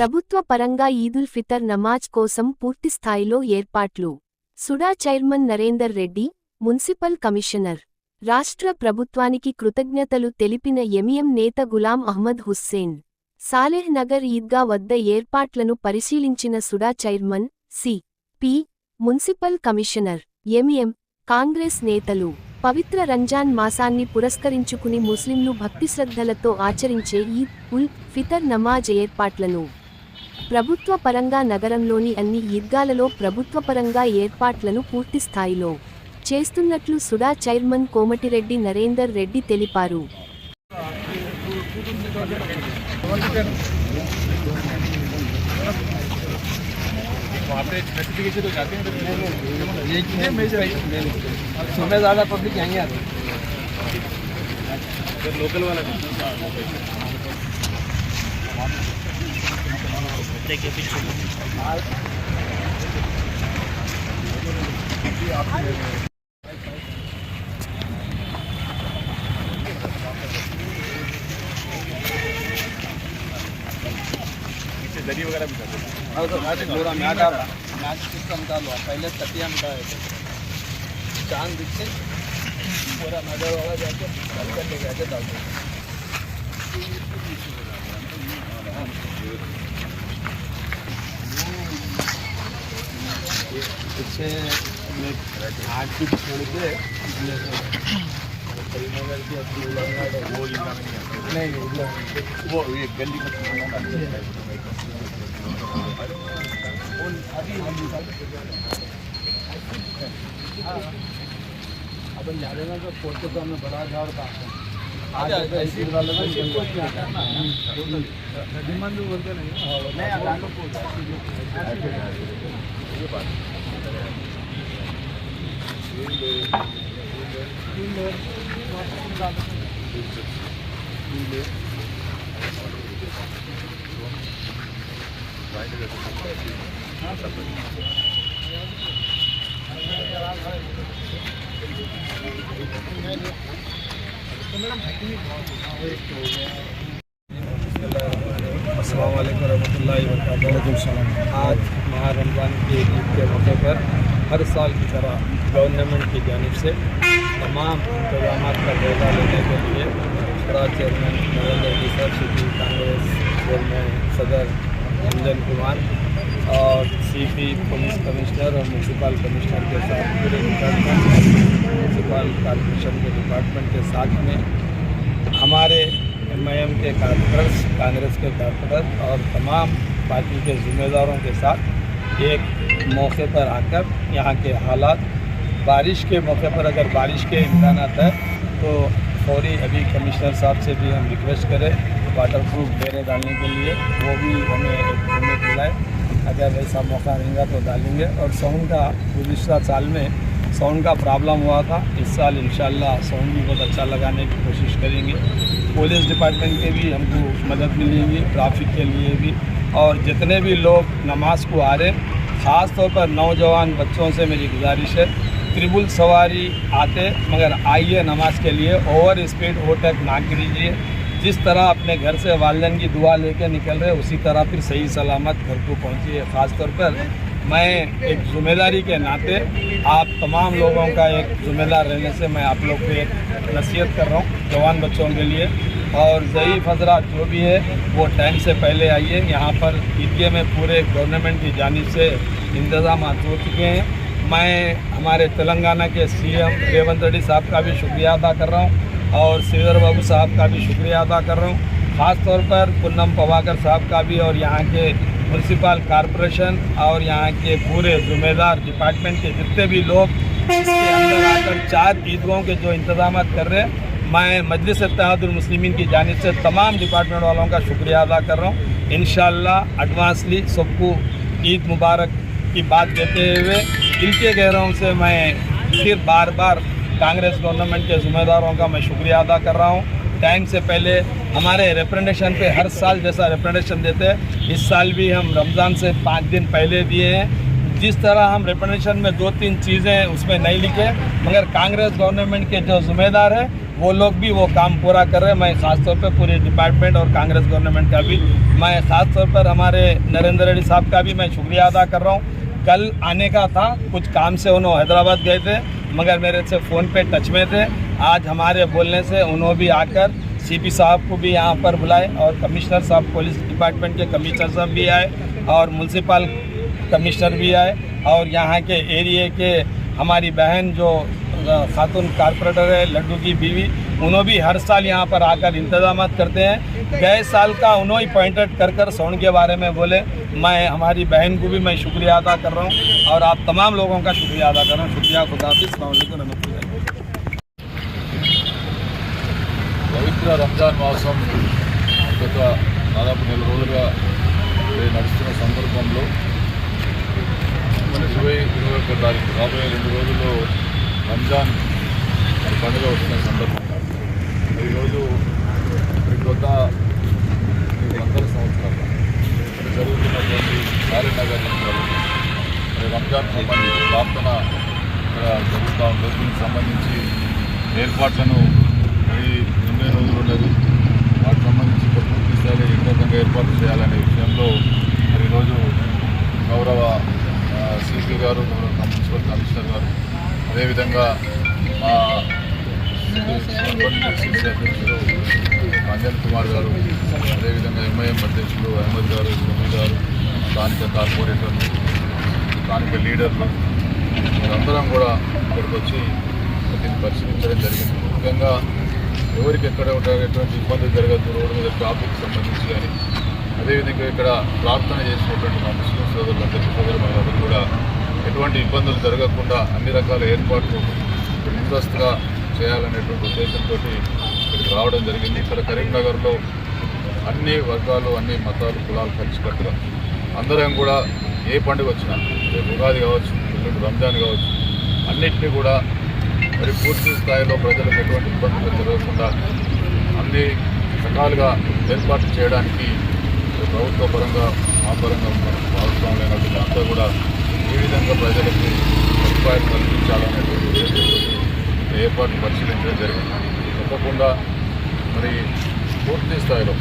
ప్రభుత్వ పరంగా ఈదుల్ ఫితర్ నమాజ్ కోసం పూర్తిస్థాయిలో ఏర్పాట్లు. SUDA chairman Narender Reddy, municipal commissioner. రాష్ట్ర ప్రభుత్వానికి కృతజ్ఞతలు తెలిపిన ఎంఎం నేత గులాం అహ్మద్ హుస్సేన్. సాలెహ్ నగర్ ఈద్గా వద్ద ఏర్పాట్లను పరిశీలించిన SUDA chairman, CP. Municipal commissioner, MM. Congress నేతలు. పవిత్ర రంజాన్ మాసాన్ని పురస్కరించుకుని ముస్లింలు భక్తిశ్రద్ధలతో ఆచరించే ఈద్ ఉల్ ఫితర్ నమాజ్ ఏర్పాట్లను ప్రభుత్వ పరంగా నగరంలోని అన్ని ఈద్గాలలో ప్రభుత్వపరంగా ఏర్పాట్లను పూర్తిస్థాయిలో చేస్తున్నట్లు సుడా చైర్మన్ కోమటిరెడ్డి నరేందర్ రెడ్డి తెలిపారు. सुबह ज़्यादा पब्लिक यहीं आती है लोकल वाला देखिए पीछे दरी वगैरह भी पूरा मैट आ रहा मैच सिस्टम का लो पहले तटिया मिटा है चांद दिखते पूरा नजर वाला जाके करके जाके डालते पीछे आग की छोड़ के नहीं वो ये गली अपन जानेगा तो पोते तो हमें बड़ा झाड़ था आज ऐसी वाले में डिमांड बोलते नहीं ये बात अस्सलाम वालेकुम रहमतुल्लाहि व बरकातहू। आज माह रमज़ान के ईद के मौके पर हर साल की तरह गवर्नमेंट की जानिब से तमाम इंतजाम का जायजा लेने के लिए सुड़ा चेयरमैन नरेंद्र रेड्डी साहब, सिटी कांग्रेस चेयरमैन सदर अंजन कुमार और सीपी पुलिस कमिश्नर और म्यूनसिपल कमिश्नर के साथ पूरे डिपार्टमेंट म्यूनसिपल कॉर्पोरेशन के डिपार्टमेंट के साथ में हमारे एमआईएम के कारपोरेटर्स, कांग्रेस के कारपोरेटर और तमाम पार्टी के ज़िम्मेदारों के साथ एक मौके पर आकर यहाँ के हालात, बारिश के मौके पर अगर बारिश के इम्कानात है तो फौरी अभी कमिश्नर साहब से भी हम रिक्वेस्ट करें वाटर प्रूफ डेरे डालने के लिए, वो भी हमें एक उम्मीद दिलाए। अगर ऐसा मौका रहेगा तो डालेंगे। और साउंड का गुज़िश्ता साल में साउंड का प्रॉब्लम हुआ था, इस साल इंशाल्लाह साउंड भी बहुत अच्छा लगाने की कोशिश करेंगे। पुलिस डिपार्टमेंट के भी हमको मदद मिलेगी, ट्रैफिक के लिए भी। और जितने भी लोग नमाज को आ रहे, ख़ास तौर पर नौजवान बच्चों से मेरी गुजारिश है, त्रिबुल सवारी आते मगर आइए नमाज के लिए, ओवर स्पीड ओवरटेक ना कीजिए। जिस तरह अपने घर से वालिदैन की दुआ लेके निकल रहे उसी तरह फिर सही सलामत घर को पहुँचिए। ख़ास तौर पर मैं एक ज़िम्मेदारी के नाते आप तमाम लोगों का एक ज़िम्मेदार रहने से मैं आप लोग को एक नसीहत कर रहा हूँ जवान बच्चों के लिए। और ज़ईफ़ हज़रात जो भी है वो टाइम से पहले आइए। यहाँ पर ईदगाह में पूरे गवर्नमेंट की जानिब से इंतज़ाम हो चुके हैं। मैं हमारे तेलंगाना के सीएम रेवंत रेड्डी साहब का भी शुक्रिया अदा कर रहा हूँ और श्रीधर बाबू साहब का भी शुक्रिया अदा कर रहा हूँ। ख़ास तौर पर पूनम पवाकर साहब का भी और यहाँ के म्यूनसिपल कॉरपोरेशन और यहाँ के पूरे ज़िम्मेदार डिपार्टमेंट के जितने भी लोग इसके अंदर आकर 4 ईदगाहों के जो इंतजाम कर रहे हैं, मैं मजलिस इत्तेहादुल मुस्लिमीन की जानिब से तमाम डिपार्टमेंट वालों का शुक्रिया अदा कर रहा हूँ। इंशाअल्लाह एडवांसली सबको ईद मुबारक की बात देते हुए दिल के गहराइयों से मैं फिर बार बार कांग्रेस गवर्नमेंट के ज़िम्मेदारों का मैं शुक्रिया अदा कर रहा हूँ। टाइम से पहले हमारे रिप्रेजेंटेशन पे हर साल जैसा रिप्रेजेंटेशन देते हैं, इस साल भी हम रमज़ान से 5 दिन पहले दिए हैं। जिस तरह हम रिप्रेजेंटेशन में 2-3 चीज़ें उसमें नहीं लिखे, मगर कांग्रेस गवर्नमेंट के जो ज़िम्मेदार है वो लोग भी वो काम पूरा कर रहे हैं। मैं खास तौर पे पूरे डिपार्टमेंट और कांग्रेस गवर्नमेंट का भी मैं खास तौर पर हमारे नरेंद्र रेड्डी साहब का भी मैं शुक्रिया अदा कर रहा हूँ। कल आने का था, कुछ काम से उन्होंने हैदराबाद गए थे, मगर मेरे से फ़ोन पे टच में थे। आज हमारे बोलने से उन्होंने भी आकर सीपी साहब को भी यहाँ पर बुलाए और कमिश्नर साहब, पुलिस डिपार्टमेंट के कमिश्नर साहब भी आए और म्यूनसिपल कमिश्नर भी आए और यहाँ के एरिए के हमारी बहन जो खातून कारपोरेटर है, लड्डू की बीवी, उन्होंने भी हर साल यहाँ पर आकर इंतजाम करते हैं। गए साल का उन्होंने ही पॉइंटेड कर साउंड के बारे में बोले। मैं हमारी बहन को भी मैं शुक्रिया अदा कर रहा हूँ और आप तमाम लोगों का शुक्रिया अदा कर रहा हूँ। शुक्रिया, खुदा हाफिज़, अस्सलाम वालेकुम रहमतुल्लाह। పవిత్ర రంజాన్ మాసం గత దాదాపు 4 రోజులుగా నడుస్తున్న సందర్భంలో 21 తారీఖు రాబోయే 2 రోజుల్లో రంజాన్ పండుగ వస్తున్న సందర్భంగా ఈరోజు కొత్త 100 సంవత్సరాలు జరుగుతున్నటువంటి కాళీనగర్ రంజాన్ సంబంధించి ప్రార్థన జరుగుతూ ఉంటుంది. దీనికి సంబంధించి ఏర్పాట్లను మరి 2 రోజులు ఉన్నది. వాటికి సంబంధించి పూర్తి స్థాయిలో ఏ రకంగా ఏర్పాటు చేయాలనే విషయంలో మరి ఈరోజు గౌరవ సిపి గారు, మున్సిపల్ కమిషనర్ గారు, అదేవిధంగా మా సిసి అధ్యక్షులు అంజన్ కుమార్ గారు, అదేవిధంగా ఎంఐఎం అధ్యక్షులు అహ్మద్ గారు, సునీల్ గారు, స్థానిక కార్పొరేటర్లు, స్థానిక లీడర్లు అందరం కూడా ఇక్కడికి వచ్చి దీన్ని పరిశీలించడం జరిగింది. ముఖ్యంగా ఎవరికి ఎక్కడ ఎటువంటి ఇబ్బందులు జరగద్దు, రోడ్డు మీద ట్రాఫిక్ సంబంధించి కానీ, అదేవిధంగా ఇక్కడ ప్రార్థన చేసినటువంటి మా ముస్లిం సోదరులందరికీ కూడా ఎటువంటి ఇబ్బందులు జరగకుండా అన్ని రకాల ఏర్పాట్లు ముందస్తుగా చేయాలనేటువంటి ఉద్దేశంతో ఇక్కడికి రావడం జరిగింది. ఇక్కడ కరీంనగర్లో అన్ని వర్గాలు, అన్ని మతాలు, కులాలు కలిసికట్టుగా అందరం కూడా ఏ పండుగ వచ్చినా, రేపు ఉగాది కావచ్చు, ఎల్లుండి రంజాన్ కావచ్చు, అన్నింటినీ కూడా మరి పూర్తి స్థాయిలో ప్రజలకు ఎటువంటి ఇబ్బందులు జరగకుండా అన్ని రకాలుగా ఏర్పాటు చేయడానికి ప్రభుత్వ పరంగా, మా పరంగా భాగస్వాములైనటువంటి అంతా కూడా ఈ విధంగా ప్రజలకు సదుపాయాలు కల్పించాలనేటువంటి ఉద్దేశంతో ఏర్పాట్లు పరిశీలించడం జరిగింది. తప్పకుండా మరి పూర్తి స్థాయిలో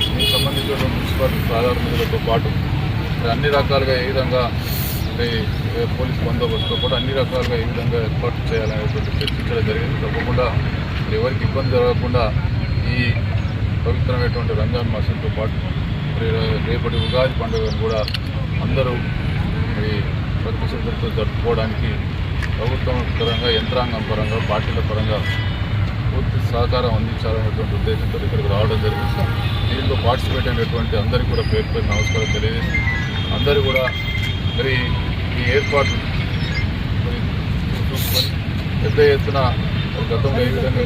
దీనికి సంబంధించిన మున్సిపల్ సాధారణలతో పాటు అన్ని రకాలుగా ఏ విధంగా మరి పోలీస్ బందోబస్తుతో కూడా అన్ని రకాలుగా ఏ విధంగా ఏర్పాటు చేయాలనేటువంటి చర్చించడం జరిగింది. తప్పకుండా ఎవరికి ఇబ్బంది జరగకుండా ఈ పవిత్రమైనటువంటి రంజాన్ మాసంతో పాటు మరి రేపటి ఉగాది పండుగను కూడా అందరూ మరి భక్తి శ్రద్ధలతో జరుపుకోవడానికి ప్రభుత్వం పరంగా, యంత్రాంగం పరంగా, పార్టీల పరంగా పూర్తి సహకారం అందించాలనేటువంటి ఉద్దేశంతో ఇక్కడికి రావడం జరిగింది. దీంట్లో పార్టిసిపేట్ అయినటువంటి అందరికీ కూడా పేరు పేరు నమస్కారం తెలియజేసి అందరూ కూడా మరి ఈ ఏర్పాట్లు మరి చూసుకొని పెద్ద ఎత్తున గతంలో ఏ విధంగా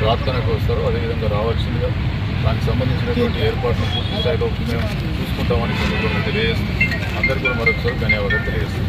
ప్రార్థనకు వస్తారో అదేవిధంగా రావాల్సిందిగా దానికి సంబంధించినటువంటి ఏర్పాట్లను పూర్తి స్థాయిలో మేము చూసుకుంటామని సందర్భంగా తెలియజేస్తాం. అందరికీ కూడా మరొకసారి ధన్యవాదాలు తెలియజేస్తాం.